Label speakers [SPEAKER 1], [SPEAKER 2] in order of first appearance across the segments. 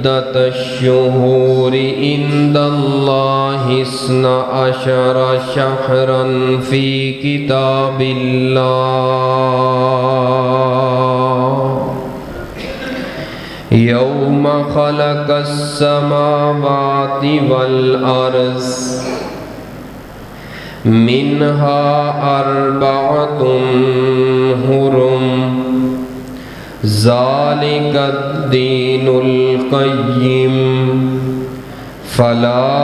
[SPEAKER 1] عدة الشهور عند الله 12 شهرا في كتاب الله يوم خلق السماوات والأرض منها 4 حرم ذلك الدين القيم فلا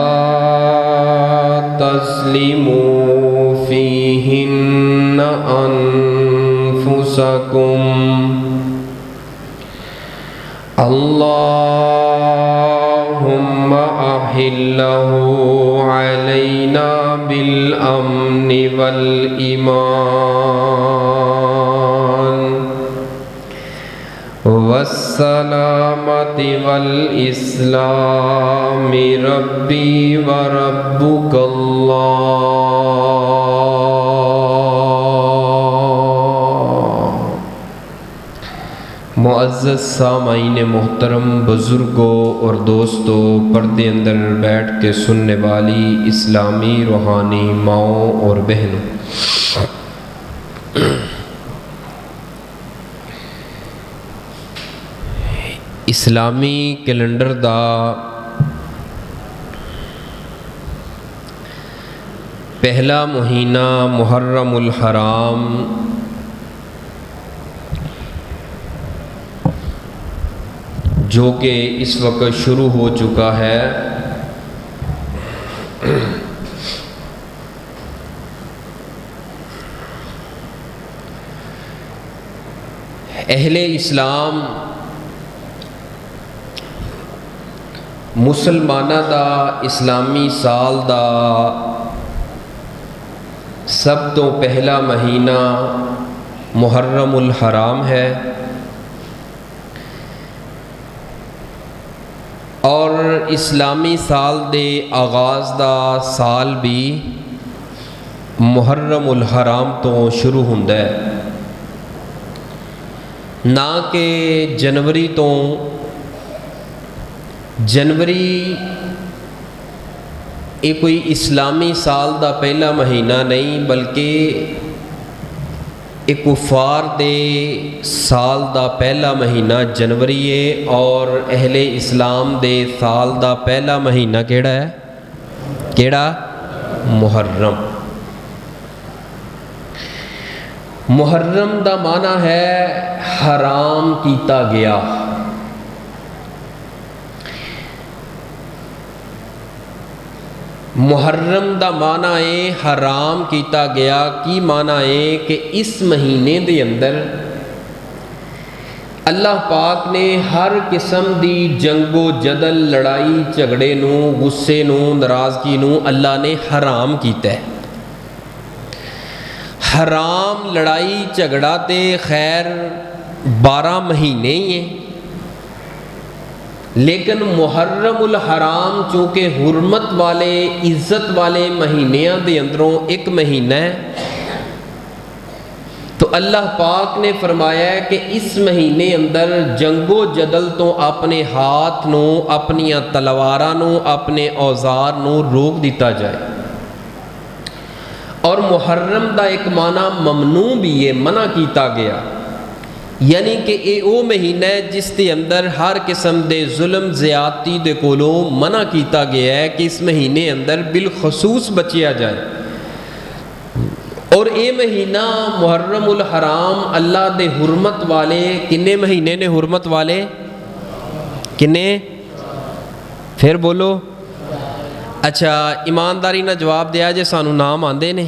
[SPEAKER 1] تظلموا فيهن أنفسكم اللهم أحله علينا بالأمن والإيمان والسلامة والإسلام ربي وربك الله۔ معزز سامعین محترم، بزرگوں اور دوستوں، پردے اندر بیٹھ کے سننے والی اسلامی روحانی ماؤں اور بہنوں، اسلامی کیلنڈر دا پہلا مہینہ محرم الحرام جو کہ اس وقت شروع ہو چکا ہے، اہل اسلام مسلمانہ دا اسلامی سال دا سب تو پہلا مہینہ محرم الحرام ہے، اور اسلامی سال دے آغاز دا سال بھی محرم الحرام تو شروع ہوندا ہے، نہ کہ جنوری تو۔ جنوری یہ کوئی اسلامی سال دا پہلا مہینہ نہیں، بلکہ ایک کفار دے سال دا پہلا مہینہ جنوری ہے، اور اہل اسلام دے سال دا پہلا مہینہ کیڑا ہے؟ کیڑا؟ محرم۔ محرم دا معنی ہے حرام کیتا گیا۔ محرم دا معنی ہے حرام کیتا گیا۔ کی معنی ہے کہ اس مہینے دے اندر اللہ پاک نے ہر قسم دی جنگ و جدل، لڑائی جھگڑے نو، غصے نو، ناراضگی نو اللہ نے حرام کیتا ہے۔ حرام لڑائی جھگڑا تے خیر 12 مہینے ہی ہیں، لیکن محرم الحرام چونکہ حرمت والے، عزت والے مہینیاں دے اندروں ایک مہینہ ہے، تو اللہ پاک نے فرمایا ہے کہ اس مہینے اندر جنگ و جدل تو اپنے ہاتھ نو، اپنی تلواراں نو، اپنے اوزار نو روک دیتا جائے۔ اور محرم دا ایک معنی ممنوع بھی ہے، منع کیتا گیا، یعنی کہ وہ مہینہ ہے جس کے اندر ہر قسم دے ظلم زیادتی دے کولوں منع کیتا گیا ہے کہ اس مہینے اندر بالخصوص بچیا جائے۔ اور یہ مہینہ محرم الحرام اللہ دے حرمت والے کنے مہینے نے؟ حرمت والے کنے؟ پھر بولو۔ اچھا ایمانداری نہ جواب دیا جے سانو نام آندے نے؟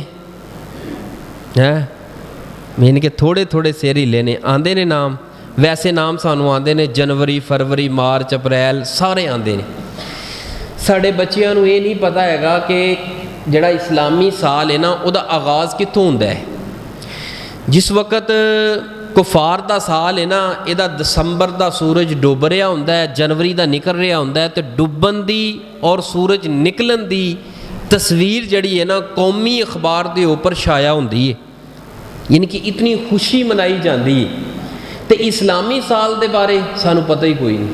[SPEAKER 1] میں کہ تھوڑے تھوڑے سیر ہی لینے آندے نے نام، ویسے نام سانو آندے نے جنوری، فروری، مارچ، اپریل سارے آندے نے۔ ساڑے بچیاں نو یہ نہیں پتہ ہے گا کہ جڑا اسلامی سال ہے نا او دا آغاز کتوں ہوندا ہے۔ جس وقت کفار دا سال ہے نا، یہ دسمبر دا سورج ڈوب رہا ہوندا ہے، جنوری دا نکل رہا ہوندا ہے، تے ڈوبن دی اور سورج نکلن دی تصویر جڑی ہے نا قومی اخبار دے اوپر شائع ہوندی ہے، یعنی کہ اتنی خوشی منائی جاندی ہے۔ تے اسلامی سال دے بارے سانو پتہ ہی کوئی نہیں۔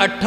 [SPEAKER 1] 8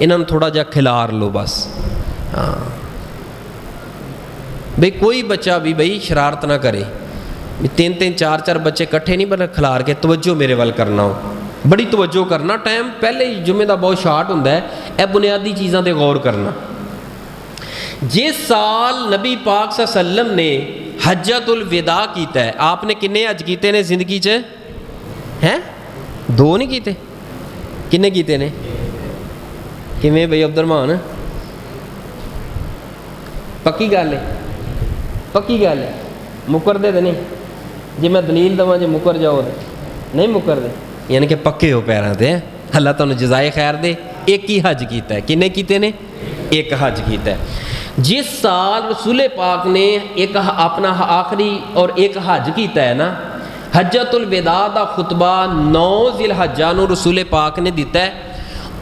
[SPEAKER 1] انہوں تھوڑا جا کھلار لو بس. ہاں بھئی کوئی بچہ بھی بھئی شرارت نہ کرے, 3 4 بچے کٹھے نہیں بنا کھلار کے توجہ میرے وال کرنا ہو, بڑی توجہ کرنا. ٹائم پہلے ہی جمعے دا بہت شارٹ ہوندا ہے, اے بنیادی چیزاں تے غور کرنا. جس سال نبی پاک صلی اللہ علیہ وسلم نے حجۃ الوداع کیتا ہے, آپ نے کنے حج کیتے نے زندگی چ ہیں؟ 2 نہیں کیتے, کنے کیتے نے؟ کیویں بھئی عبد الرحمان؟ پکی گل ہے, پکی گل ہے, مکر دے تے نہیں؟ جی میں دلیل دواں جے مکر جاؤ تے نہیں مکر دے, یعنی کہ پکے ہو پیراں تے. اللہ تانوں جزائے خیر دے. ایک ہی حج کیتا ہے, کنے کیتے نے؟ ایک حج کیتا ہے. جس سال رسول پاک نے ایک اپنا آخری اور ایک حج کیتا ہے نا, حجۃ الوداع دا خطبہ 9 ذی الحجہ نو رسول پاک نے دیتا ہے.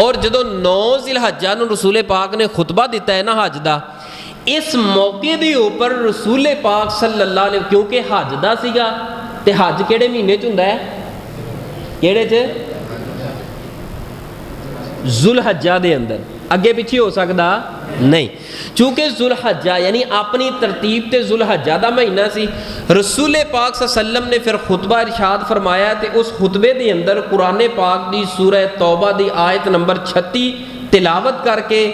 [SPEAKER 1] اور جدو 9 ذی الحجہ نو رسول پاک نے خطبہ دیتا ہے نا حج دا, اس موقع دے اوپر رسول پاک صلی اللہ علیہ وسلم, کیونکہ حج دا سیگا تے حج کیڑے مہینے چ ہوندا ہے؟ کیڑے چ؟ ذوالحجہ دے اندر. اگے پیچھے ہو سکدا نہیں, چونکہ ذوالحجہ یعنی اپنی ترتیب تے ذوالحجہ دا مہینہ سی. رسول پاک صلی اللہ علیہ وسلم نے پھر خطبہ ارشاد فرمایا تے اس خطبے دے اندر قرآن پاک دی سورہ توبہ دی آیت نمبر 36 تلاوت کر کے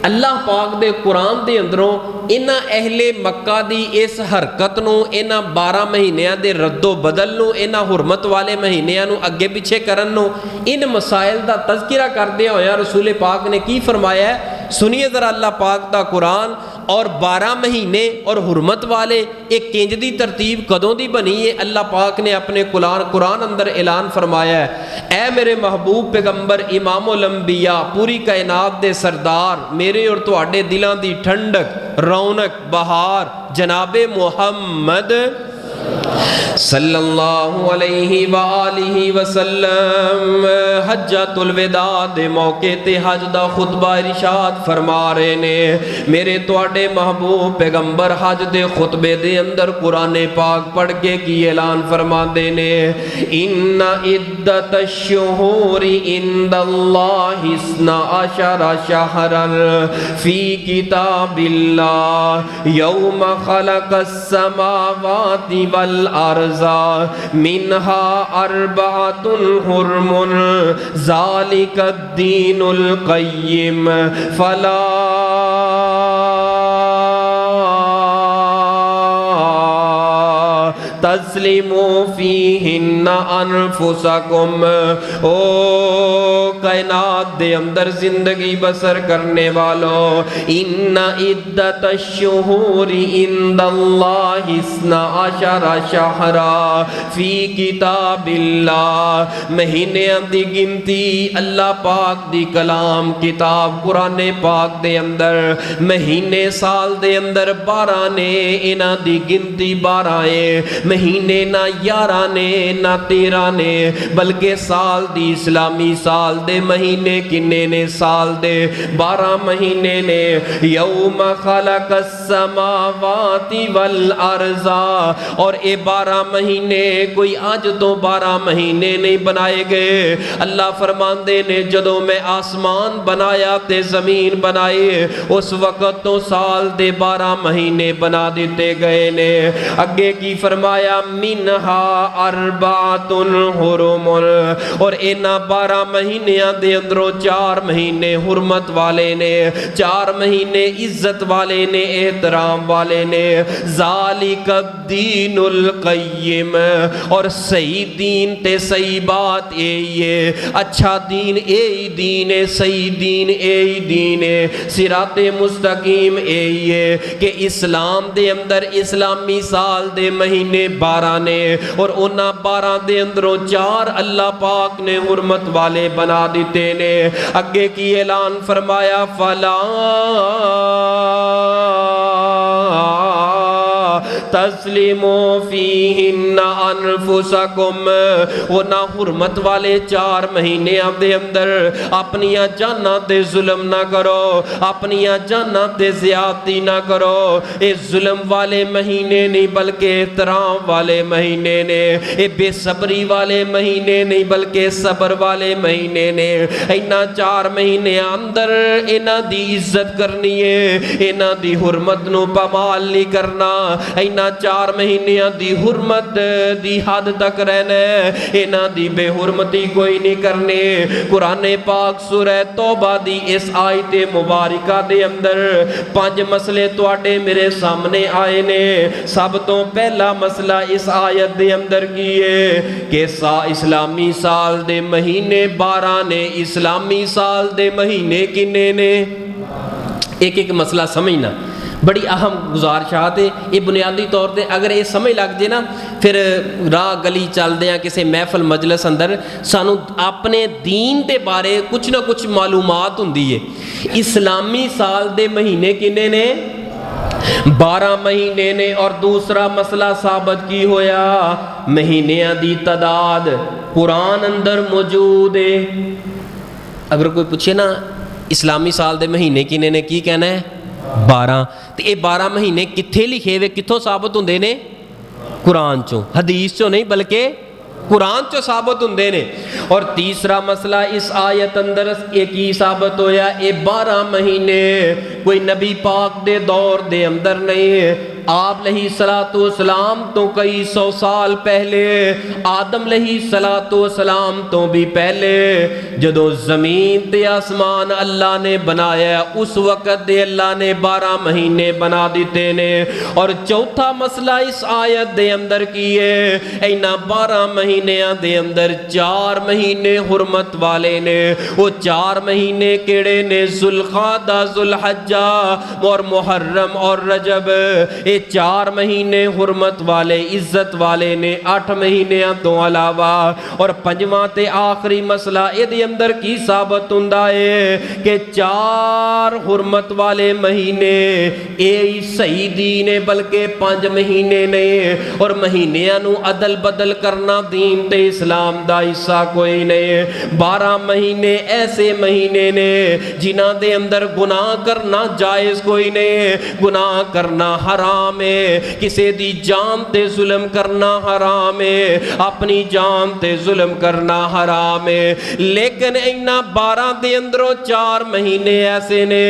[SPEAKER 1] اللہ پاک دے قرآن دے اندروں انہ اہل مکہ دی اس حرکت نو, انہ 12 مہینیاں دے رد و بدل نو, انہ حرمت والے مہینیاں نو اگے پیچھے کرن نو, ان مسائل دا تذکرہ کردے ہویا رسول پاک نے کی فرمایا ہے. سنیے ذرا اللہ پاک دا قرآن, اور 12 مہینے اور حرمت والے ایک کنج دی ترتیب کدوں دی بنی ہے. اللہ پاک نے اپنے قرآن اندر اعلان فرمایا ہے, اے میرے محبوب پیغمبر امام الانبیاء پوری کائنات دے سردار, میرے اور تواڈے دلاں دی ٹھنڈک رونق بہار جناب محمد صلی اللہ علیہ وآلہ وسلم حجۃ الوداع دے موقع تے حج دا خطبہ ارشاد فرما رہے نے. میرے تواڈے محبوب پیغمبر حج دے خطبے دے اندر قرآن پاک پڑھ کے کی اعلان فرما دے نے, ان عدت الشہور عند اللہ 12 شہرا فی کتاب اللہ یوم خلق السماوات والارض منها 4 حرم ذالک الدین القیم فلا تظلموا فیہن انفسکم. او کائنات دے اندر زندگی بسر کرنے والو, ان عدت الشہور عند اللہ 12 شہرا فی کتاب اللہ, مہینیاں دی گنتی اللہ پاک دی کلام کتاب قرآن پاک دے اندر مہینے سال دے اندر 12 نے, انہاں دی گنتی 12 ہے. مہینے نہ 11 نے نہ 13 نے, بلکہ سال دی اسلامی سال دے مہینے کنے نے؟ سال دے 12 مہینے نے. یوم خلق السماوات والارض, اور اے 12 مہینے کوئی آج تو 12 مہینے نہیں بنائے گئے. اللہ فرماندے نے جدوں میں آسمان بنایا تے زمین بنائے, اس وقت تو سال دے 12 مہینے بنا دیتے گئے نے. اگے کی فرمایا منہا 4 حرم, اور اینا 12 مہینیاں دے اندروں 4 مہینے حرمت والے نے, 4 مہینے عزت والے نے, احترام والے نے. ذالک الدین القیم, اور صحیح دین تے صحیح بات اے یہ, اچھا دین اے ہی دین ہے, صحیح دین اے ہی دین ہے, صراط مستقیم اے یہ کہ اسلام دے اندر اسلامی سال دے مہینے 12 نے, اور انہاں 12 دے اندروں 4 اللہ پاک نے حرمت والے بنا دیتے نے. اگے کی اعلان فرمایا فلا وَاسْتَسْلِمُوا فِيهِنَّ أَنفُسَكُمْ، وہ نا حرمت والے 4 مہینیاں دے اندر اپنیاں جاناں تے ظلم نہ کرو، اپنیاں جاناں تے زیادتی نہ کرو۔ اے ظلم والے مہینے نہیں بلکہ احترام والے مہینے نے، اے بے صبری والے مہینے نہیں بلکہ صبر والے مہینے نے۔ اینا 4 مہینے اندر اینا دی عزت کرنی ہے، اینا دی حرمت نو پامال نہیں کرنا، اینا 4 مہینیاں دی حرمت دی حد تک رہنا ہے، اینا دی بے حرمتی کوئی نہیں کرنے۔ قرآن پاک سورہ توبہ دی اس آیت مبارکہ دے اندر 5 مسئلے تواڈے میرے سامنے آئے نے۔ سب تو پہلا مسئلہ اس آیت دے اندر کیے کہ اسلامی سال دے مہینے 12 نے، اسلامی سال دے مہینے کنے نے؟ ایک مسئلہ سمجھنا بڑی اہم گزارشات ہے۔ یہ بنیادی طور پہ اگر یہ سمجھ لگ جائے نا، پھر راہ گلی چلدے ہیں کسی محفل مجلس اندر سانو اپنے دین دے بارے کچھ نہ کچھ معلومات ہوندی ہے۔ اسلامی سال دے مہینے کنے نے؟ 12 مہینے نے۔ اور دوسرا مسئلہ ثابت کی ہویا، مہینیاں دی تعداد قرآن اندر موجود ہے۔ اگر کوئی پوچھے نا اسلامی سال دے مہینے کنے نے، کی کہنا ہے؟ 12۔ تو یہ 12 مہینے کتھے لکھے ہوئے، کتھوں ثابت ہوندے نے؟ قرآن چوں، حدیث چوں نہیں بلکہ قرآن چوں ثابت ہوندے نے۔ اور تیسرا مسئلہ اس آیت اندر ایک ہی ثابت ہویا، یہ 12 مہینے کوئی نبی پاک دے دور دے اندر نہیں ہے۔ آپ علیہ السلام تو کئی 100 سال پہلے، آدم علیہ السلام تو بھی پہلے، جدو زمین تے آسمان اللہ نے بنایا اس وقت دے اللہ نے 12 مہینے بنا دیتے نے۔ اور چوتھا مسئلہ اس آیت دے اندر کیے، اینا 12 مہینیاں دے اندر 4 مہینے حرمت والے نے۔ وہ 4 مہینے کیڑے نے؟ ذوالقعدہ، ذوالحجہ اور محرم اور رجب۔ 4 مہینے حرمت والے عزت والے نے، 8 مہینیاں تو علاوہ۔ اور 5واں تے آخری مسئلہ یہ اندر کی ثابت ہوندا ہے کہ 4 حرمت والے مہینے یہ صحیح دین ہے بلکہ 5 مہینے نے۔ اور مہینیاں نو عدل بدل کرنا دین تے اسلام دا حصہ کوئی نہیں۔ 12 مہینے ایسے مہینے نے جنہاں دے اندر گناہ کرنا جائز کوئی نہیں، گناہ کرنا حرام ہے، کسی دی جان تے ظلم کرنا حرام ہے، اپنی جان تے ظلم کرنا حرام ہے۔ لیکن اینا 12 دے اندروں 4 مہینے ایسے نے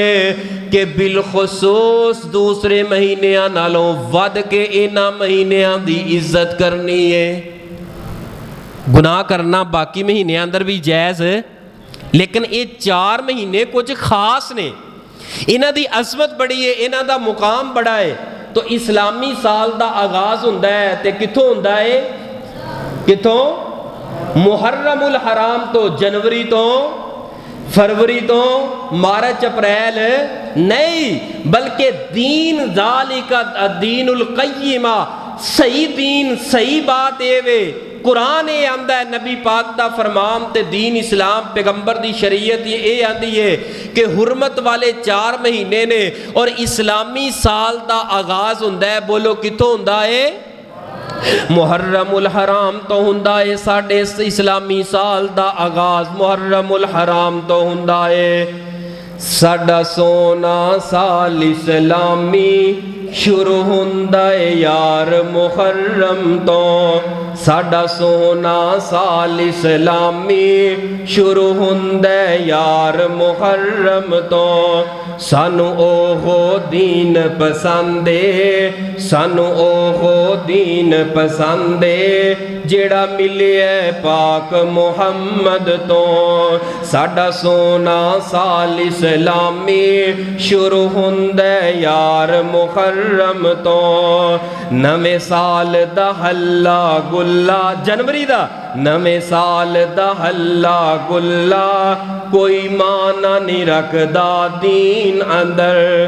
[SPEAKER 1] کہ بالخصوص دوسرے مہینیاں نالوں ود کے اینا مہینیاں دی عزت کرنی ہے۔ گناہ کرنا باقی مہینے اندر بھی جائز ہے، لیکن یہ 4 مہینے کچھ خاص نے، انہاں دی عظمت بڑی ہے، انہاں دا مقام بڑا ہے۔ تو اسلامی سال دا آغاز ہوندا ہے تے کتھوں ہوندا ہے؟ کتھوں؟ محرم الحرام تو، جنوری تو، فروری تو، مارچ اپریل نہیں، بلکہ دین ذالک الدین القیمہ، صحیح دین، صحیح بات اے وے، قرآن اے آندہ ہے، نبی پاک دا فرمان تے دین اسلام پیغمبر دی شریعت یہ آندی ہے کہ حرمت والے 4 مہینے نے اور اسلامی سال دا آغاز ہوندا ہے۔ بولو کتوں ہوندا ہے؟ محرم الحرام تو ہوندا ہے ساڈے اسلامی سال دا آغاز، محرم الحرام تو ہوندا ہے۔ ساڈا سونا سال اسلامی شروع ہوندا ہے یار محرم تو، ساڈا سونا سال اسلامی شروع ہوندا ہے یار محرم تو۔ سانو اوہو دین پسندے، سانو اوہو دین پسندے جیڑا ملے ہے پاک محمد تو۔ ساڈا سونا سال اسلامی شروع ہوندا ہے یار محرم تو۔ نویں سال دا ہلا گلا، جنوری دا نویں سال دا ہلا گلا، کوئی معنی نہیں رکھدا دین اندر،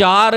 [SPEAKER 1] 4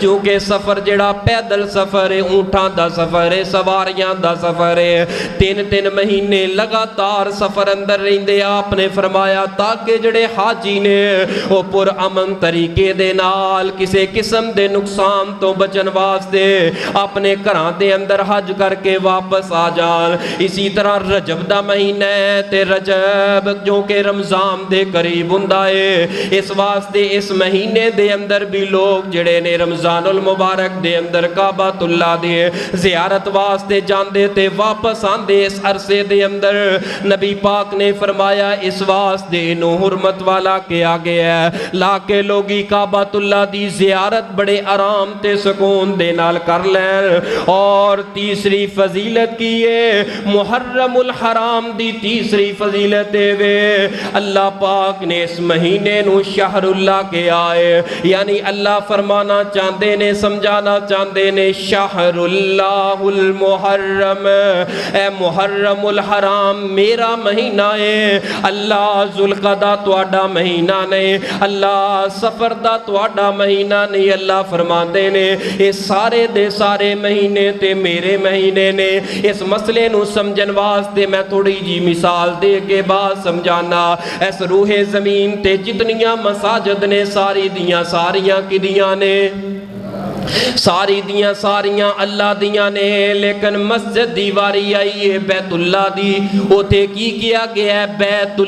[SPEAKER 1] چونکہ سفر جڑا پیدل سفر ہے اونٹاں دا سفر ہے سواریاں دا سفر ہے 3 مہینے لگاتار سفر اندر رہندے آپ نے فرمایا تاکہ جڑے حاجی نے وہ پر امن طریقے دے نال کسے قسم دے نقصان تو بچن واسطے اپنے گھراں دے اندر حج کر کے واپس آ جان۔ اسی طرح رجب دا مہینہ ہے تے رجب جو کہ رمضان دے قریب ہوندا ہے اس واسطے اس مہینے دے اندر بھی لوگ جڑے نے رمضان المبارک دے اندر کعبۃ اللہ دے زیارت واسطے جاندے تے واپس آندے اس عرصے دے اندر۔ نبی پاک نے فرمایا اس واسطے انہوں حرمت والا کیا گیا ہے لا کے لوگی کعبۃ اللہ دی زیارت بڑے آرام تے سکون دے نال کر لین۔ اور تیسری فضیلت کی ہے محرم الحرام دی تیسری فضیلت وے اللہ پاک نے اس مہینے نو شہر اللہ کے آئے یعنی اللہ فرمانا چاہتے نے سمجھانا چاہتے نے شہر اللہ المحرم اے محرم الحرام میرا مہینہ ہے اللہ ذوالقعدہ تواڈا مہینہ نہیں اللہ سفر دا تواڈا مہینہ نہیں اللہ فرماندے نے یہ سارے دے سارے مہینے تے میرے مہینے نے۔ اس مسئلے نو سمجھن واسطے میں تھوڑی جی مثال دے کے بعد سمجھانا اس روح زمین تے جتنیاں مساجد نے ساری دیاں ساریاں کی دیاں نے ساری دیاں ساریاں اللہ دیاں نے لیکن مسجد دیواری آئی ہے بیت اللہ دی اوتے کی کیا گیا ہے بیت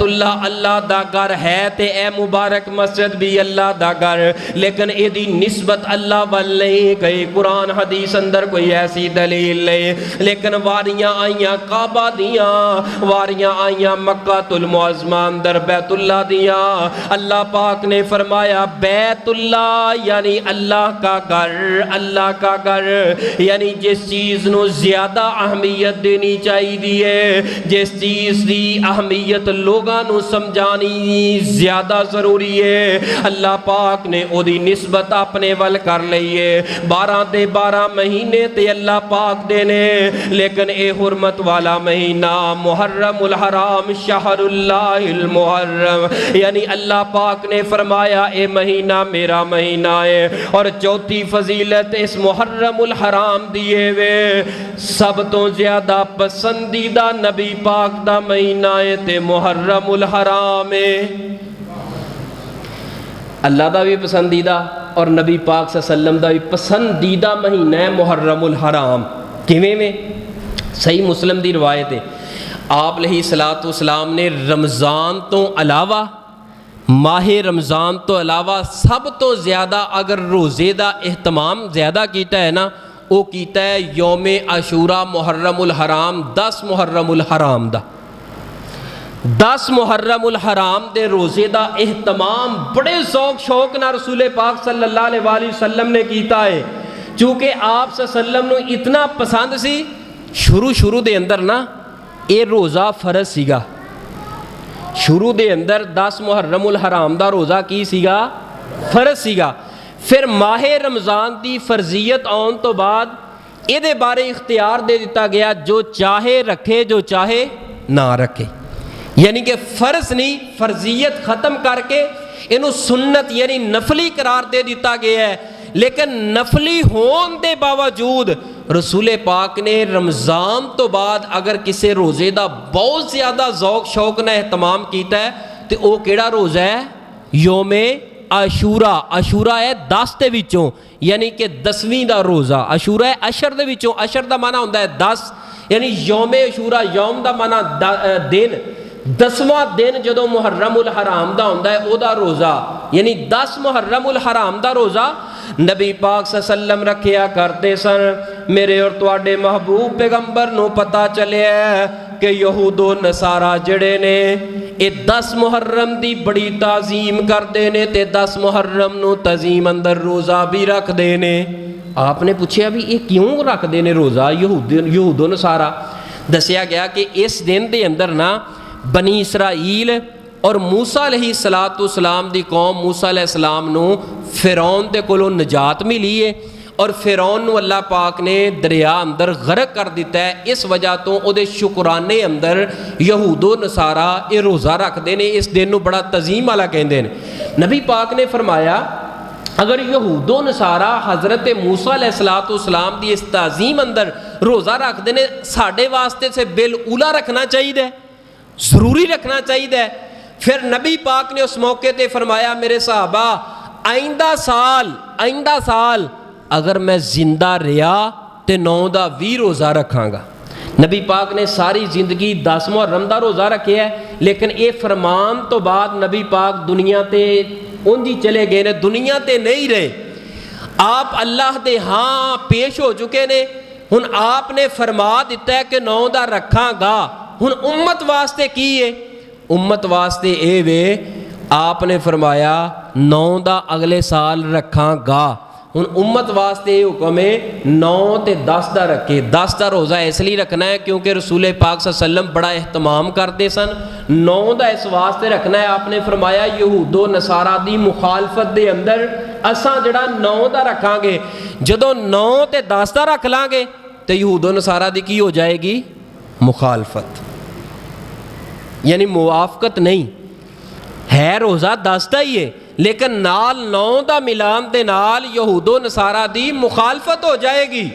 [SPEAKER 1] اللہ اللہ دا گھر ہے تے اے مبارک مسجد بھی اللہ دا گھر لیکن اے دی نسبت اللہ وال نہیں کئی قرآن حدیث اندر کوئی ایسی دلیل نہیں لیکن واریاں آئیاں کعبہ دیاں واریاں آئیاں مکہ المعظمہ اندر بیت اللہ دیاں اللہ پاک نے فرمایا بیت اللہ یعنی اللہ کا گھر یعنی جس چیز نو زیادہ اہمیت دینی چاہیے دیئے جس چیز دی اہمیت لوگاں نو سمجھانی زیادہ ضروری ہے اللہ پاک نے او دی نسبت اپنے ول کر لئیے 12 دے 12 مہینے تے اللہ پاک دینے لیکن اے حرمت والا مہینہ محرم الحرام شہر اللہ المحرم یعنی اللہ پاک نے فرمایا اے مہینہ میرا مہینہ ہے۔ اور چوتھی فضیلت اس محرم الحرام دیے وے سب تو زیادہ پسندیدہ نبی پاک دا مہینہ ہے تے محرم الحرام اللہ دا بھی پسندیدہ اور نبی پاک صلی اللہ علیہ وسلم دا بھی پسندیدہ مہینہ ہے محرم الحرام۔ کیویں میں صحیح مسلم دی روایت ہے آپ علیہ الصلوۃ والسلام نے رمضان تو علاوہ ماہ رمضان تو علاوہ سب تو زیادہ اگر روزے دا اہتمام زیادہ کیتا ہے نا وہ کیتا ہے یوم عاشوراء محرم الحرام 10 محرم الحرام دا 10 محرم الحرام دے روزے دا اہتمام بڑے ذوق شوق نہ رسول پاک صلی اللہ علیہ وآلہ وسلم نے کیتا ہے چونکہ آپ صلی اللہ علیہ وسلم نے اتنا پسند سی شروع دے اندر نا اے روزہ فرض سیگا شروع دے اندر 10 محرم الحرام دا روزہ کی سیگا فرض سیگا پھر ماہ رمضان دی فرضیت آن تو بعد اے دے بارے اختیار دے دیتا گیا جو چاہے رکھے جو چاہے نہ رکھے یعنی کہ فرض نہیں فرضیت ختم کر کے انہوں سنت یعنی نفلی قرار دے دیتا گیا ہے لیکن نفلی ہون دے باوجود رسول پاک نے رمضان تو بعد اگر کسی روزے دا بہت زیادہ ذوق شوق نہ اہتمام کیتا ہے تو وہ کیڑا روزہ ہے یوم عاشوراء ہے 10 دے وچوں یعنی کہ 10ویں دا روزہ عاشوراء ہے عشر دے وچوں عشر دا معنی ہوندہ ہے 10 یعنی یوم عاشوراء یوم دا معنی دن 10واں دن جدو محرم الحرام دا ہوندہ ہے او دا روزہ یعنی 10 محرم الحرام دا روزہ نبی پاک صلی اللہ علیہ وسلم رکھیا کرتے سن۔ میرے اور تواڈے محبوب پیغمبر نو پتہ چلے ہے کہ یہود و نصارہ جڑے نے اے 10 محرم دی بڑی تعظیم کردے نے تے 10 محرم نو تعظیم اندر روزہ بھی رکھ دے نے۔ آپ نے پوچھا بھی یہ کیوں رکھ دے نے روزہ یہود و نصارہ؟ دسیا گیا کہ اس دن دے اندر نا بنی اسرائیل اور موسیٰ علیہ السلام دی قوم موسیٰ علیہ السلام نو فرعون دے کولوں نجات ملی ہے اور فرعون نو اللہ پاک نے دریا اندر غرق کر دیتا ہے اس وجہ تو او دے شکرانے اندر یہود و نصارہ یہ روزہ رکھ دے نے اس دن نو بڑا تعظیم والا کہندے نے۔ نبی پاک نے فرمایا اگر یہود و نصارا حضرت موسیٰ علیہ السلام دی اس تعظیم اندر روزہ رکھ دینے، ساڑھے واسطے سے بالأولا رکھنا چاہیے، ضروری رکھنا چاہیے۔ پھر نبی پاک نے اس موقع تے فرمایا میرے صحابہ آئندہ سال اگر میں زندہ رہا تے 9 دا 20 روزہ رکھاں گا۔ نبی پاک نے ساری زندگی 10 محرم دا روزہ رکھے ہے، لیکن اے فرمان تو بعد نبی پاک دنیا تے انجی چلے گئے نے، دنیا تے نہیں رہے، آپ اللہ دے ہاں پیش ہو چکے نے۔ ہن آپ نے فرما دیتا ہے کہ 9 دا رکھاں گا۔ ہن امت واسطے کی ہے؟ امت واسطے اے وے آپ نے فرمایا 9 دا اگلے سال رکھاں گا۔ ہن امت واسطے یہ حکم ہے 9 تے 10 دا رکھے۔ 10 دا روزہ اس لیے رکھنا ہے کیونکہ رسول پاک صلی اللہ علیہ وسلم بڑا اہتمام کرتے سن۔ 9 دا اس واسطے رکھنا ہے، آپ نے فرمایا یہود و نصارا دی مخالفت دے اندر اساں جڑا 9 دا رکھاں گے، جدوں 9 تے 10 دا رکھ لیں گے تو یہود و نصارا دی کی ہو جائے گی؟ مخالفت، یعنی موافقت نہیں ہے۔ روزہ 10 دا ہی ہے لیکن نال 9 دا ملان دے نال یہود و نصارا دی مخالفت ہو جائے گی۔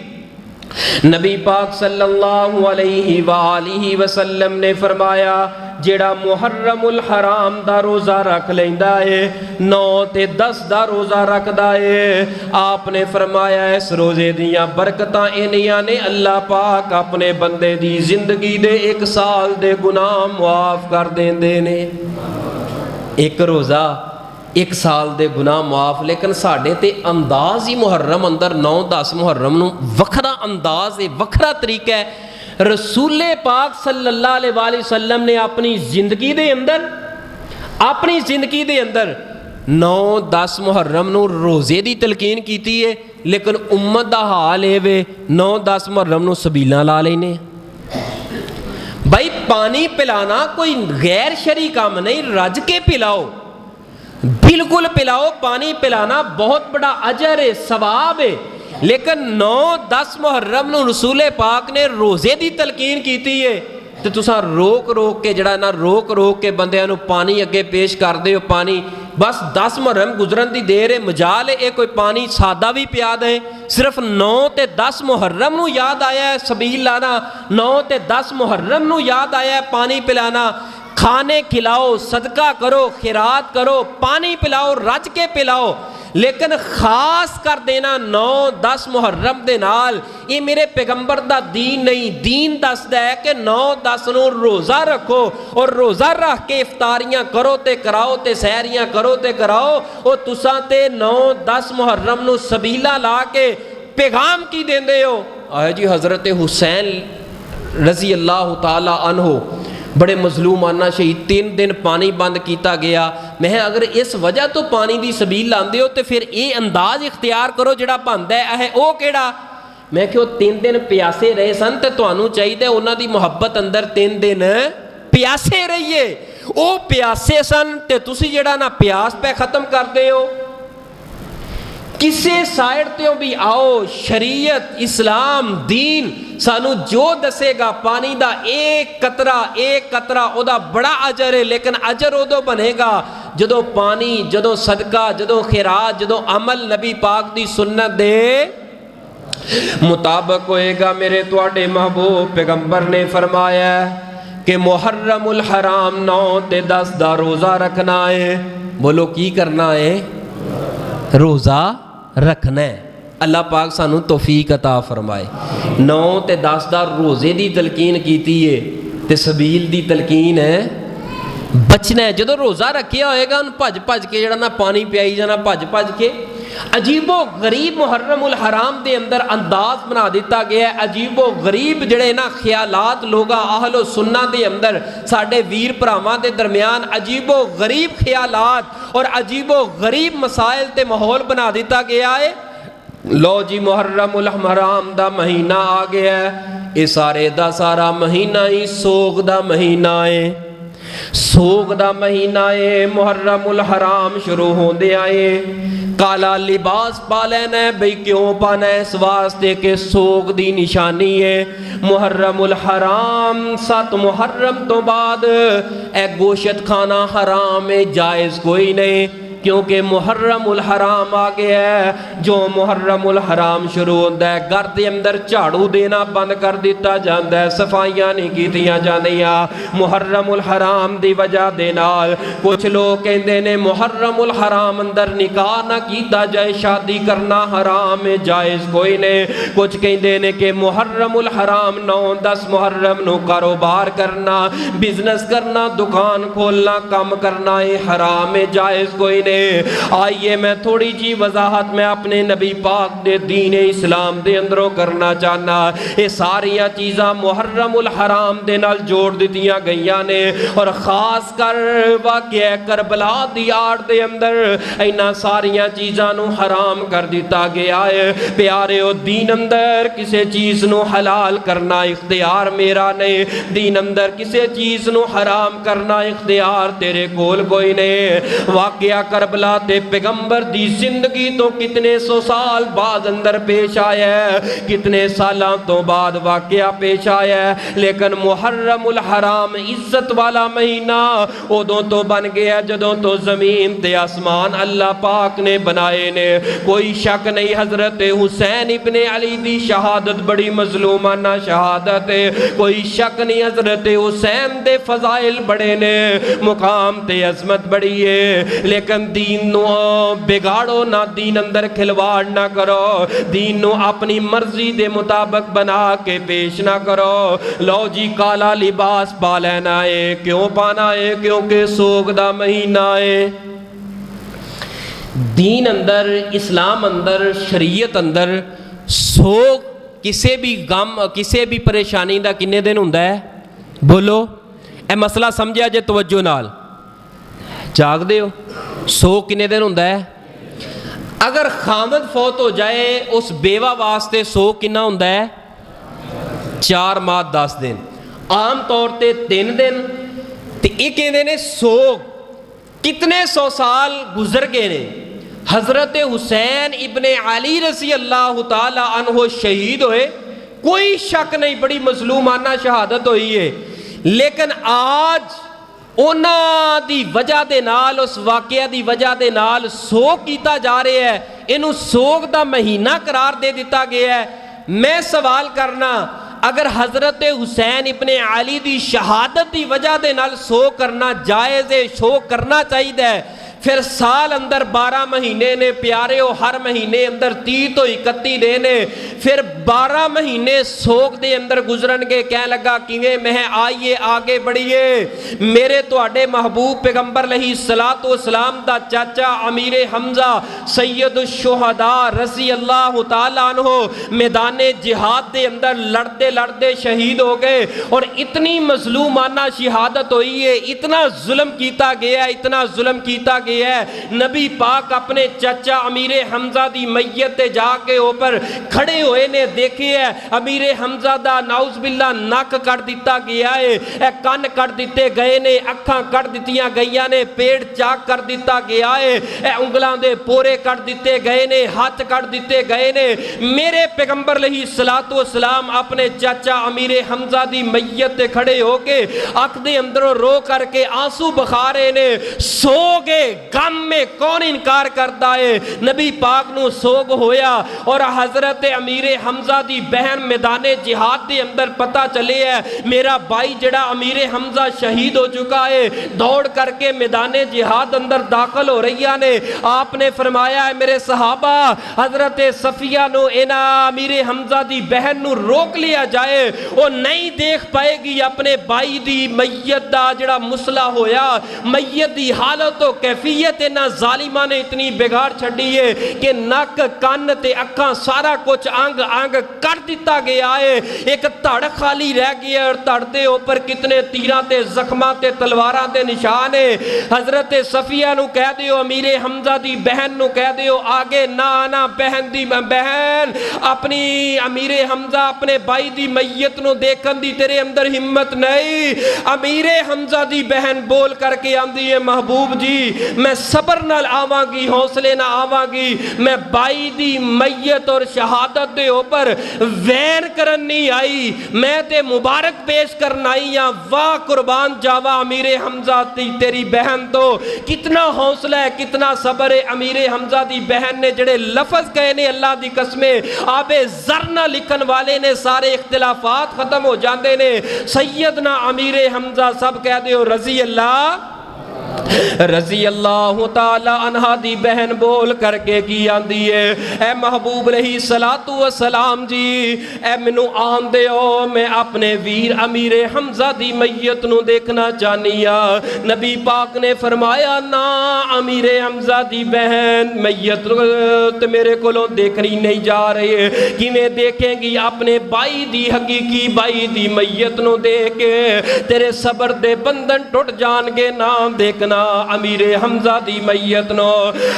[SPEAKER 1] نبی پاک صلی اللہ علیہ وآلہ وسلم نے فرمایا جیڑا محرم الحرام دا روزہ رکھ لیندا ہے 9 تے 10 دا روزہ رکھدا ہے، آپ نے فرمایا اس روزے دیاں برکتاں انیاں نے اللہ پاک اپنے بندے دی زندگی دے 1 سال دے گناہ معاف کر دیندے نے۔ ایک روزہ 1 سال دے گناہ معاف، لیکن ساڑھے تے انداز ہی محرم اندر 9-10 محرم نو وکھرا انداز ہے، وکھرا طریقہ ہے۔ رسول پاک صلی اللہ علیہ وآلہ وسلم نے اپنی زندگی دے اندر 9-10 محرم نو روزے دی تلقین کیتی ہے، لیکن امت دا حال ہے وے 9-10 محرم نو سبیلاں لا لینے۔ بھائی پانی پلانا کوئی غیر شرعی کام نہیں، رج کے پلاؤ، بالکل پلاؤ۔ پانی پلانا بہت بڑا اجر ہے، ثواب ہے، لیکن 9-10 محرم نو رسول پاک نے روزے دی تلقین کیتی ہے تو تساں روک کے جڑا نا روک کے بندیاں نو پانی اگے پیش کر دے ہو۔ پانی بس 10 محرم گزرن دی دیر ہے، مجال ہے کوئی پانی سادہ بھی پیا دے۔ صرف 9 تے 10 محرم نو یاد آیا ہے سبیل لانا، 9 تے 10 محرم نو یاد آیا ہے پانی پلانا۔ کھانے کھلاؤ، صدقہ کرو، خیرات کرو، پانی پلاؤ، رج کے پلاؤ، لیکن خاص کر دینا 9-10 محرم دے نال یہ میرے پیغمبر دا دین نہیں۔ دین دسدا ہے کہ 9-10 نو روزہ رکھو، اور روزہ رکھ کے افطاریاں کرو تے کراؤ تے سحریاں کرو تے کراؤ، اور تساں تے 9-10 محرم نو سبیلا لا کے پیغام کی دیندے ہو۔ آیا جی حضرت حسین رضی اللہ تعالی عنہ بڑے مظلومانہ شہید، 3 دن پانی بند کیتا گیا۔ میں اگر اس وجہ تو پانی دی سبیل لاندے ہو تو پھر یہ انداز اختیار کرو جڑا بندا ہے او کیڑا؟ میں کہ وہ 3 دن پیاسے رہے سن تے تانوں چاہیے انہاں دی محبت اندر 3 دن پیاسے رہیے۔ او پیاسے سن تے تسی جڑا نا پیاس پہ ختم کردے ہو۔ کسے سائیڈ تے بھی آؤ، شریعت اسلام دین سانو جو دسے گا پانی دا ایک قطرہ او دا بڑا اجر ہے، لیکن اجر او دو بنے گا جدو پانی، جدو صدقہ، جدو خیرات، جدو عمل نبی پاک دی سنت دے مطابق ہوئے گا۔ میرے تواڈے محبوب پیغمبر نے فرمایا کہ محرم الحرام 9 تے 10 دا روزہ رکھنا ہے۔ بولو کی کرنا ہے؟ روزہ رکھنا ہے۔ اللہ پاک سانو توفیق عطا فرمائے۔ 9 تے 10 دا روزے دی تلقین کیتی ہے تے سبیل دی تلقین ہے بچنا ہے۔ جدو روزہ رکھیا ہوئے گا ان بھج کے جڑا نا پانی پیائی جانا بھج کے۔ عجیب و غریب محرم الحرام دے اندر انداز بنا دیتا گیا ہے، عجیب و غریب جڑے نا خیالات لوگا اہل و سنہ دے اندر ساڑھے ویر پراواں دے درمیان عجیب و غریب خیالات اور عجیب و غریب مسائل تے ماحول بنا دیتا گیا ہے۔ لو جی محرم الحرام دا مہینہ آ گیا ہے، یہ سارے دا سارا مہینہ ہی سوگ دا مہینہ ہے۔ سوگ دا مہینہ ہے، محرم الحرام شروع ہوندے آئے۔ کالا لباس پا لینا ہے، بھئی کیوں پانا ہے؟ اس واسطے کہ سوگ دی نشانی ہے۔ محرم الحرام 7 محرم تو بعد اے گوشت کھانا حرام ہے، جائز کوئی نہیں۔ کیونکہ محرم الحرام آ گیا ہے. جو محرم الحرام شروع ہوتا ہے گھر دے اندر جھاڑو دینا بند کر دیتا جاتا ہے, صفائیاں نہیں کیتیاں جاندیاں محرم الحرام دی وجہ دے نال. کچھ لوگ کہندے نے محرم الحرام اندر نکاح نہ کیتا جائے, شادی کرنا حرام ہے, جائز کوئی نہیں. کچھ کہندے نے کہ محرم الحرام 9-10 محرم نو کاروبار کرنا, بزنس کرنا, دکان کھولنا, کام کرنا ہے حرام ہے, جائز کوئی نہیں. آئیے میں تھوڑی جی وضاحت میں اپنے نبی پاک دے دین اسلام دے اندروں کرنا چاہنا. یہ ساریاں چیزاں محرم الحرام دے نال جوڑ دیتیاں گئیاں نے, اور خاص کر واقعہ کربلا دی آڑ دے اندر اینا ساریاں چیزاں نو حرام کر دیتا گیا ہے. پیارے او دین اندر کسے چیز نو حلال کرنا اختیار میرا نہیں, دین اندر کسے چیز نو حرام کرنا اختیار تیرے کول کوئی نہیں. واقعہ کربلا تے پیغمبر دی زندگی تو کتنے سو سال بعد اندر پیش آیا ہے, کتنے سالاں تو بعد واقعہ پیش آیا ہے, لیکن محرم الحرام عزت والا مہینہ ادوں تو بن گیا جدوں تو زمین تے آسمان اللہ پاک نے بنائے نے. کوئی شک نہیں حضرت حسین ابن علی دی شہادت بڑی مظلومانہ شہادت ہے, کوئی شک نہیں حضرت حسین دے فضائل بڑے نے, مقام تے عظمت بڑی ہے, لیکن دین نو بگاڑو نہ, دین اندر کھلواڑ نہ کرو, دین نو اپنی مرضی دے مطابق بنا کے پیش نہ کرو. لو جی کالا لباس پا لینا ہے, کیوں پانا ہے؟ کیونکہ سوگ دا مہینہ ہے. دین اندر, اسلام اندر, شریعت اندر سوگ کسے بھی غم کسے بھی پریشانی دا کنے دن ہوندا ہے؟ بولو اے مسئلہ سمجھا جے توجہ نال, جاگ دے ہو. سوگ کنے دن ہوندا ہے؟ اگر خامد فوت ہو جائے اس بیوہ واسطے سوگ کنا ہوندا ہے؟ 4 ماہ 10 دن, عام طور تے 3 دن. تے ایک کہندے نے سوگ کتنے سو سال گزر گئے نے. حضرت حسین ابن علی رضی اللہ تعالی عنہ شہید ہوئے, کوئی شک نہیں بڑی مظلومانہ شہادت ہوئی ہے, لیکن آج اونا دی وجہ دے نال, اس واقعہ دی وجہ دے نال سوگ کیتا جا رہے ہے, انہوں سوگ دا مہینہ قرار دے دیتا گیا ہے. میں سوال کرنا, اگر حضرت حسین ابن علی دی شہادت دی وجہ دے نال سوگ کرنا جائز ہے, سوگ کرنا چاہیے, پھر سال اندر 12 مہینے نے پیارے ہو, ہر مہینے اندر 30 تو 31 دن نے, پھر 12 مہینے سوگ دے اندر گزرن گے. کہنے لگا کیویں میں آئیے آگے بڑھیے, میرے تواڈے محبوب پیغمبر علیہ الصلوۃ والسلام دا چاچا امیر حمزہ سید الشہداء رضی اللہ تعالی عنہ میدان جہاد دے اندر لڑتے لڑتے شہید ہو گئے, اور اتنی مظلومانہ شہادت ہوئی ہے, اتنا ظلم کیتا گیا, اتنا ظلم کیتا گیا ہے. نبی پاک اپنے چچا امیر حمزہ دی میت تے جا کے اوپر کھڑے ہوئے نے دیکھے ہے, امیر حمزہ دا نعوذ باللہ نک کٹ دیتا گیا ہے, کان کٹ دیتے گئے نے, اکھاں کٹ دیتیاں گئیاں نے, پیٹ چاک کر دیتا گیا ہے, انگلاں دے پورے کٹ دیتے گئے نے, ہاتھ کٹ دیتے گئے نے. میرے پیغمبر علیہ الصلوۃ والسلام اپنے چچا امیر حمزہ دی میت تے کھڑے ہو کے اکھ دے اندروں رو کر کے آنسو بخا رہے نے. سوگے غم میں کون انکار کرتا ہے؟ نبی پاک نو سوگ ہویا, اور حضرت امیر حمزہ دی بہن میدان جہاد دے اندر پتہ چلے ہے میرا بھائی جڑا امیر حمزہ شہید ہو چکا ہے, دوڑ کر کے میدان جہاد اندر داخل ہو رہی نے. آپ نے فرمایا ہے میرے صحابہ, حضرت صفیہ نو اینا امیر حمزہ دی بہن نو روک لیا جائے, وہ نہیں دیکھ پائے گی اپنے بھائی دی میت دا جڑا مسئلہ ہویا, میت دی حالت و کیفیت انہاں ظالمہ نے اتنی بگاڑ چھڑی ہے کہ نک کان تے اکھاں سارا کچھ آنگ آنگ کر دیتا گیا ہے, ایک تڑ خالی رہ گیا ہے, اور تڑ دے اوپر کتنے تیراں تے زخماں تے تلواراں تے نشان ہے. حضرت صفیہ نو کہہ دیو, امیر حمزہ دی بہن نو کہہ دیو آگے نہ آنا, بہن دی بہن اپنی امیر حمزہ اپنے بھائی دی میت نو دیکھن دی تیرے اندر ہمت نہیں. امیر حمزہ دی بہن بول کر کے آندی ہے محبوب جی میں صبر نال آواں گی حوصلے نہ آواں گی میں بائی دی میت اور شہادت دے اوپر وین کرن نہیں آئی میں تے مبارک پیش کرنا آئی یا واہ قربان جاوا امیر حمزہ تیری بہن تو کتنا حوصلہ ہے کتنا صبر ہے امیر حمزہ دی بہن نے جڑے لفظ کہے نے اللہ دی قسمیں آب زر نہ لکھن والے نے سارے اختلافات ختم ہو جاندے نے سیدنا امیر حمزہ سب کہہ دے ہو رضی اللہ تعالی عنہ دی بہن بول کر کے کی آندی ہے اے محبوب علیہ السلام جی اے منو آن دے ہو میں اپنے ویر امیر حمزہ دی میت نو دیکھنا چاہنیا نبی پاک نے فرمایا نا امیر حمزہ دی بہن میت میرے کولوں دیکھنی نہیں جا رہے کہ میں دیکھیں گی اپنے بائی دی حقیقی بائی دی میت نو دیکھ کے تیرے صبر دے بندن ٹوٹ جان گے نام دیکھنا امیر حمزہ دی میت نو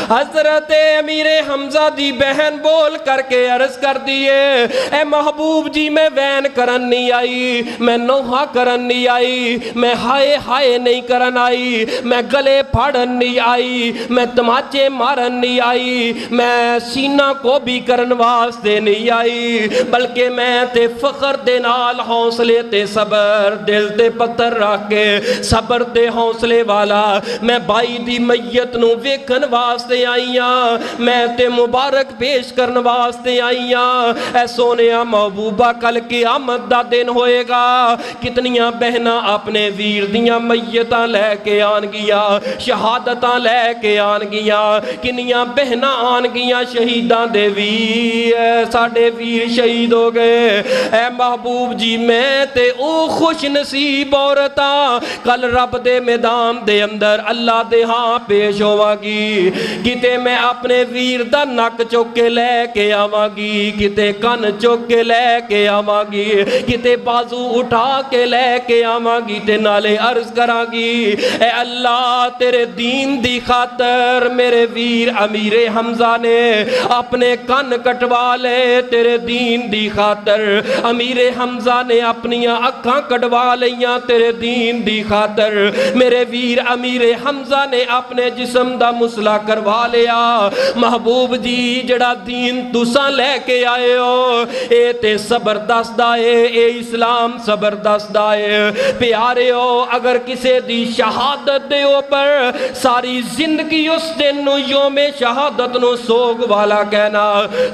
[SPEAKER 1] حضرت امیر حمزہ دی بہن بول کر کے عرض کر دیئے اے محبوب جی میں وین کرن نہیں آئی میں نوحہ کرن نہیں آئی میں ہائے ہائے نہیں کرن آئی میں گلے پھاڑن نہیں آئی میں تماچے مارن نہیں آئی میں سینہ کو بھی کرن واسطے نہیں آئی بلکہ میں تے فخر دے نال حوصلے تے صبر دل تے پتھر رکھ کے صبر تے حوصلے والا میں بائی دی میت نو ویکھن واسطے آئیاں میں تے مبارک پیش کرن واسطے آئیاں اے سونیا محبوبہ کل قیامت دا دن ہوئے گا کتنیاں بہناں اپنے ویر دیاں میتاں لے کے آن گیا شہادتاں لے کے آن گیا کنیاں بہناں آن گیا شہیداں دے ویر ساڑے ویر شہید ہو گئے اے محبوب جی میں تے او خوش نصیب عورتاں کل رب دے میدان دے اندر اللہ دے ہاں پیش ہوا گی کتے میں اپنے ویر دا نک چوک کے لے کے آواں گی کتے کن چوک کے لے کے آواں گی کتے بازو اٹھا کے لے کے آواں گی تے نالے عرض کراں گی اے اللہ تیرے دین دی خاطر میرے ویر امیر حمزہ نے اپنے کن کٹوا لے تیرے دین دی خاطر امیر حمزہ نے اپنی اکھاں کٹوا لیاں تیرے دین دی خاطر میرے ویر امیر حمزہ نے اپنے جسم دا مسئلہ کروا لیا محبوب جی جڑا دین تساں لے کے آئے ہو اے تے زبردست دائے اے اسلام زبردست دائے پیارے ہو اگر کسے دی شہادت دے اوپر ساری زندگی اس دن نو یوم شہادت نو سوگ والا کہنا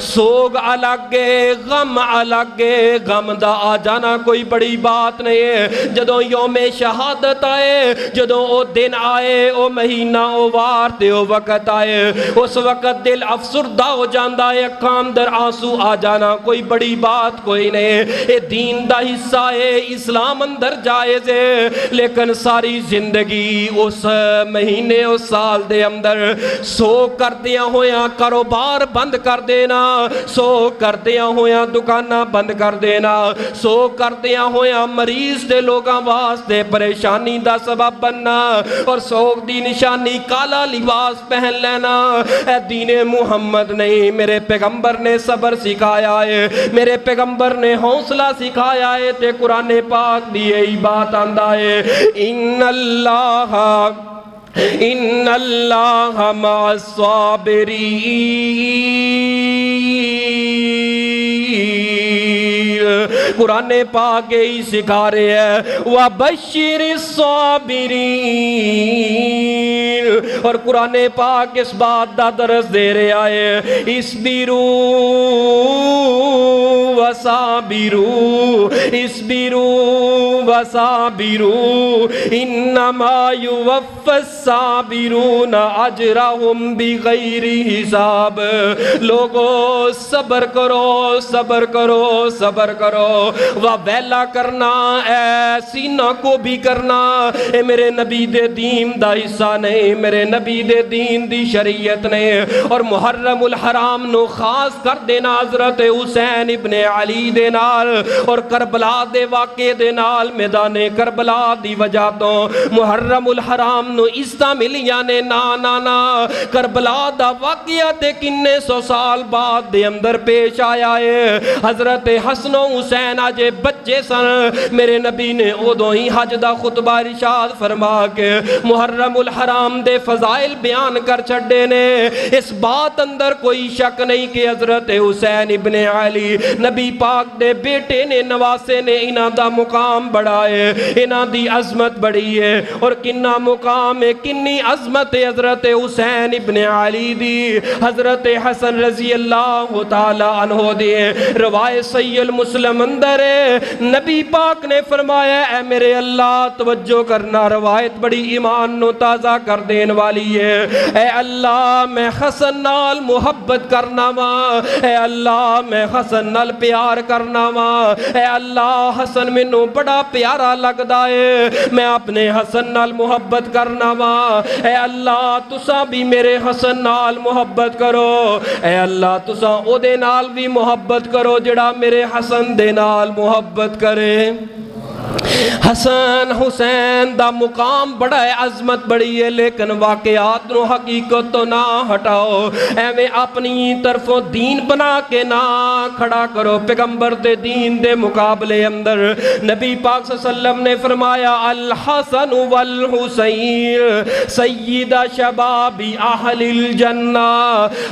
[SPEAKER 1] سوگ الگ ہے غم الگ ہے غم دا آ جانا کوئی بڑی بات نہیں ہے جدوں یوم شہادت آئے جدوں او دن آئے او مہینہ او وار تے او وقت آئے اس وقت دل افسردہ ہو جاندہ ہے اکھاں در آنسو آ جانا کوئی بڑی بات کوئی نہیں اے دین دا حصہ ہے اسلام اندر جائز ہے لیکن ساری زندگی اس مہینے اس سال دے اندر سو کر دیا ہویا کاروبار بند کر دینا سو کر دیا ہویا دکانہ بند کر دینا سو کر دیا ہویا مریض دے لوگاں واسطے پریشانی دا سبب بننا اور سوگ دی نشانی کالا لباس پہن لینا اے دین محمد نہیں میرے پیغمبر نے صبر سکھایا ہے میرے پیغمبر نے حوصلہ سکھایا ہے تے قرآن پاک دی یہی بات آندہ ہے ان اللہ مع الصابرین قرآن پاک ہی سکھا رہے ہیں وَبَشِّرِ الصَّابِرِينَ اور قرآن پاک اس بات دا درس دے رہے آئے اصبروا وصابروا انما يوفى الصابرون اجرهم بغیر حساب لوگو صبر کرو صبر کرو صبر کرو ویلا کرنا اے سینہ کو بھی کرنا اے میرے نبی دے دین دا حصہ نہیں میرے نبی دے دین دی شریعت نہیں اور محرم الحرام نو خاص کر دینا حضرت حسین ابن علی دے نال اور کربلا دے واقعے دے نال میدان کربلا دی وجہ تو محرم الحرام نو عزتاں ملیاں نے نا نا نا کربلا دا واقعہ تے کنے سو سال بعد دے اندر پیش آیا ہے حضرت حسن و حسین آجے بچے سن میرے نبی نے ادوں ہی حج دا خطبہ ارشاد فرما کے محرم الحرام دے فضائل بیان کر چھڑے نے اس بات اندر کوئی شک نہیں کہ حضرت حسین ابن علی نبی پاک دے بیٹے نے نواسے نے انہاں دا مقام بڑا ہے انہاں دی عظمت بڑی ہے اور کنہ مقام ہے کنی عظمت ہے حضرت حسین ابن علی دی حضرت حسن رضی اللہ تعالی عنہ دی روایت صحیح المسلم اندر ہے نبی پاک نے فرمایا اے میرے اللہ توجہ کرنا روایت بڑی ایمان نو تازہ کر دین والی ہے اے اللہ میں حسن نال محبت کرنا وا اے اللہ میں حسن نال پیار کرنا وا اے اللہ حسن مینوں بڑا پیارا لگدا ہے میں اپنے حسن نال محبت کرنا وا اے اللہ تساں بھی میرے حسن نال محبت کرو اے اللہ تساں او دے نال بھی محبت کرو جڑا میرے حسن دے نال محبت کرے حسن حسین دا مقام بڑا ہے عظمت بڑی ہے لیکن واقعات نو حقیقت تو نہ ہٹاؤ ایویں اپنی طرفوں دین بنا کے نہ کھڑا کرو پیغمبر دے دین دے مقابلے اندر نبی پاک صلی اللہ علیہ وسلم نے فرمایا الحسن والحسین سید شباب اہل الجنہ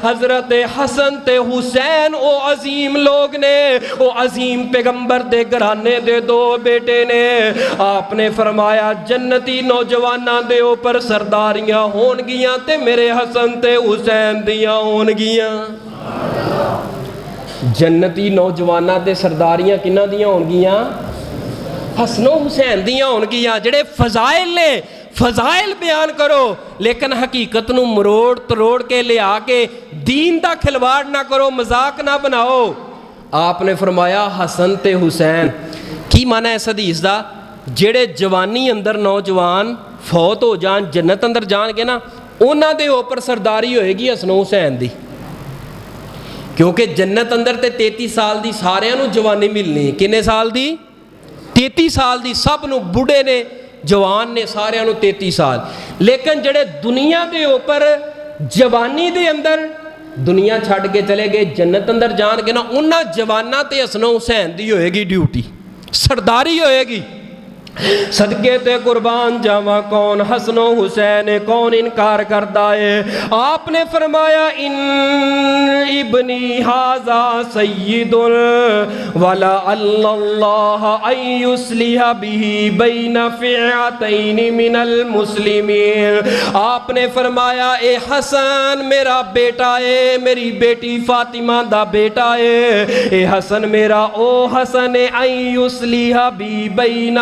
[SPEAKER 1] حضرت حسن تے حسین او عظیم لوگ نے او عظیم پیغمبر دے گھرانے دے دو بیٹے نے آپ نے فرمایا جنتی نوجواناں دے اوپر سرداریاں ہون گیاں تے میرے حسن تے حسین دیاں ہون گیاں جنتی نوجواناں دے سرداریاں کنہ دیاں ہون گیاں حسن و حسین دیاں ہون گیاں جڑے فضائل نے فضائل بیان کرو لیکن حقیقت نو مروڑ تروڑ کے لے آکے دین دا کھلواڑ نہ کرو مذاق نہ بناؤ آپ نے فرمایا حسن تے حسین کی معنی ہے اس حدیث دا جڑے جوانی اندر نوجوان فوت ہو جان جنت اندر جان گے نا انہاں دے اوپر سرداری ہوئے گی حسن و حسین دی کیونکہ جنت اندر تے 33 سال دی سارے نو جوانی ملنی کنے سال دی 33 سال دی سب نو بڑھے نے جوان نے سارے نو 33 سال لیکن جڑے دنیا دے اوپر جوانی دے اندر دنیا چھڑ کے چلے گئے جنت اندر جان گے نا انہاں جوانہ تے حسن و حسین دی ہوئے گی ڈیوٹی سرداری ہوئے گی صدقے تے قربان جاواں کون حسن و حسین کون انکار کردا ہے آپ نے فرمایا ان ابنی ھذا سید ولا اللہ ان یصلح به بین فئتین من المسلمین آپ نے فرمایا اے حسن میرا بیٹا ہے میری بیٹی فاطمہ دا بیٹا ہے اے حسن میرا او حسن ان یصلح به بین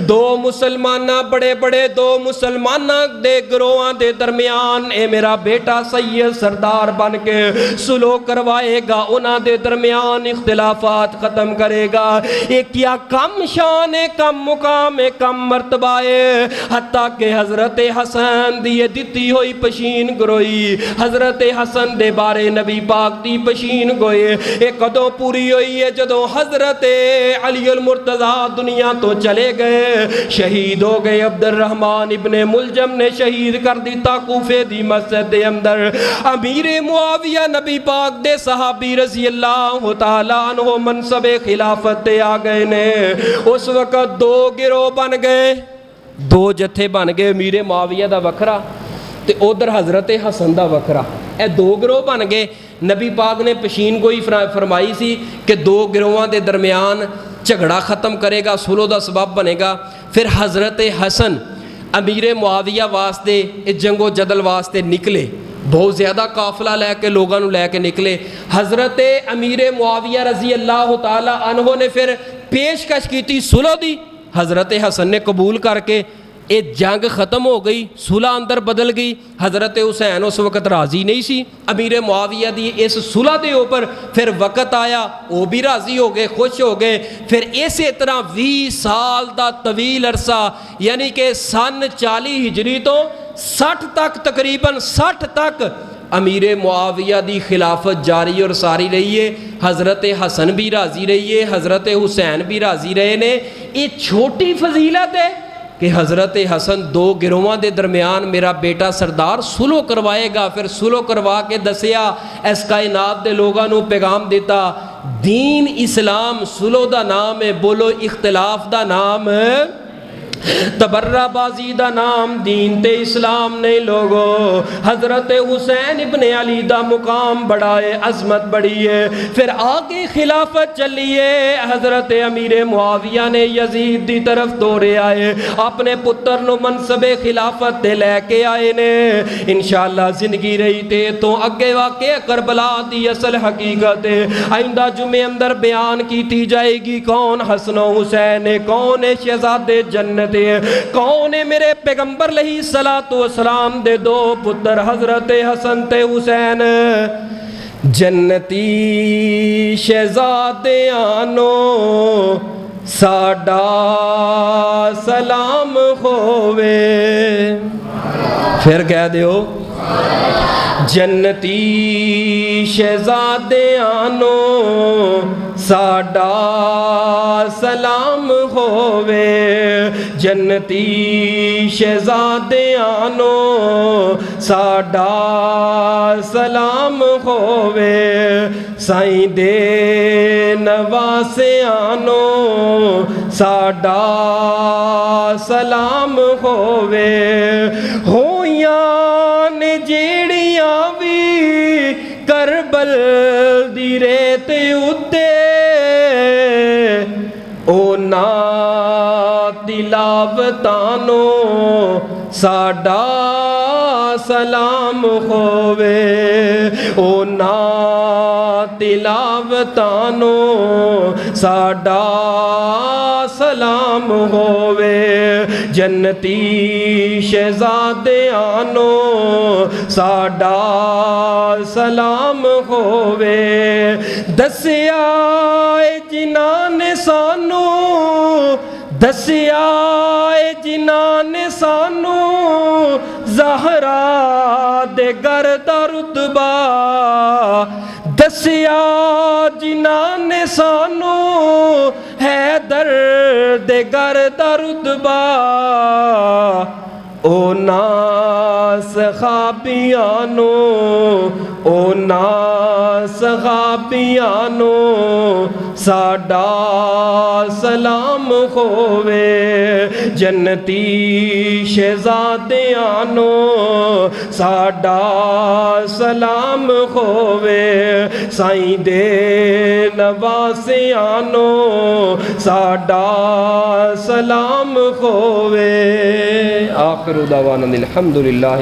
[SPEAKER 1] دو مسلمانہ بڑے بڑے دو مسلمانہ دے گروہاں دے درمیان اے میرا بیٹا سید سردار بن کے سلو کروائے گا انہاں دے درمیان اختلافات ختم کرے گا یہ کیا کم شان ہے کم مقام ہے کم مرتبہ ہے حتیٰ کہ حضرت حسن دیئے دیتی ہوئی پشین گروئی حضرت حسن دے بارے نبی پاک دی پشین گوئے ایک قدوں پوری ہوئی ہے جدوں حضرت علی المرتضیٰ دنیا تو چلے گئے شہید ہو گئے عبد الرحمن ابن ملجم نے شہید کر دیتا کوفے دی مسجد دے اندر امیر معاویہ نبی پاک دے صحابی رضی اللہ تعالی عنہ منصب خلافت تے آ گئے نے اس وقت دو گروہ بن گئے دو جتھے بن گئے امیر معاویہ دا وکھرا تے ادھر حضرت حسن دا وکھرا اے دو گروہ بن گئے نبی پاک نے پشین گوئی فرمائی سی کہ دو گروہاں دے درمیان جھگڑا ختم کرے گا صلح دا سبب بنے گا پھر حضرت حسن امیر معاویہ واسطے جنگ و جدل واسطے نکلے بہت زیادہ قافلہ لے کے لوگوں نو لے کے نکلے حضرت امیر معاویہ رضی اللہ تعالی عنہ نے پھر پیشکش کی تھی صلح دی حضرت حسن نے قبول کر کے یہ جنگ ختم ہو گئی صلح اندر بدل گئی حضرت حسین اس وقت راضی نہیں سی امیر معاویہ دی اس صلح دے اوپر پھر وقت آیا وہ بھی راضی ہو گئے خوش ہو گئے پھر اسی طرح 20 سال دا طویل عرصہ یعنی کہ سن 40 ہجری تو 60 تک تقریباً 60 تک امیر معاویہ دی خلافت جاری اور ساری رہی ہے، حضرت حسن بھی راضی رہی ہے، حضرت حسین بھی راضی رہے نے۔ یہ چھوٹی فضیلت ہے کہ حضرت حسن دو گروہاں دے درمیان میرا بیٹا سردار سلو کروائے گا، پھر سلو کروا کے دسیا، اس کائنات دے لوگاں نو پیغام دیتا، دین اسلام سلو دا نام ہے، بولو اختلاف دا نام ہے، تبرہ بازی دا نام دین تے اسلام نہیں لوگو۔ حضرت حسین ابن علی دا مقام بڑا ہے، عظمت بڑی ہے، پھر آگے خلافت چلیے، حضرت امیر معاویہ نے یزید دی طرف دورے آئے، اپنے پتر نو منصب خلافت دے لے کے آئے نے۔ انشاءاللہ زندگی رہی تے تو اگے واقع کربلا دی اصل حقیقت ہے، آئندہ جمعے اندر بیان کیتی جائے گی، کون حسن و حسین ہے، کون شہزاد جنت، کون ہے میرے پیغمبر علیہ السلام دے دو پتر حضرت حسن تے حسین، جنتی شہزادیانو ساڈا سلام ہووے، پھر کہہ دیو، جنتی شہزادیانو ساڈا سلام ہووے، جنتی شہزادیانو ساڈا سلام ہووے، سائیں دے نواسیانو ساڈا سلام ہووے، ہویاں نے جیڑیاں بھی کربل دی ریت اتے، اونا تلاوتانو ساڈا سلام ہووے، اونا تلاوتانو ساڈا سلام ہووے، جنتی شہزادیانو ساڈا سلام ہووے، دسیا جنہاں نے سانو، دسیا جنہاں نے سانو زہرا دے گر دا رتبہ، دسیا جنہاں نے سانو حیدر دے گر دا رتبہ، او ناس صحابیانو، او ناس صحابیانو ساڈا سلام ہووے، جنتی شہزادیانو ساڈا سلام ہووے، سائیں دے نواسیانو ساڈا سلام ہووے۔ آخر دعوانا الحمدللہ۔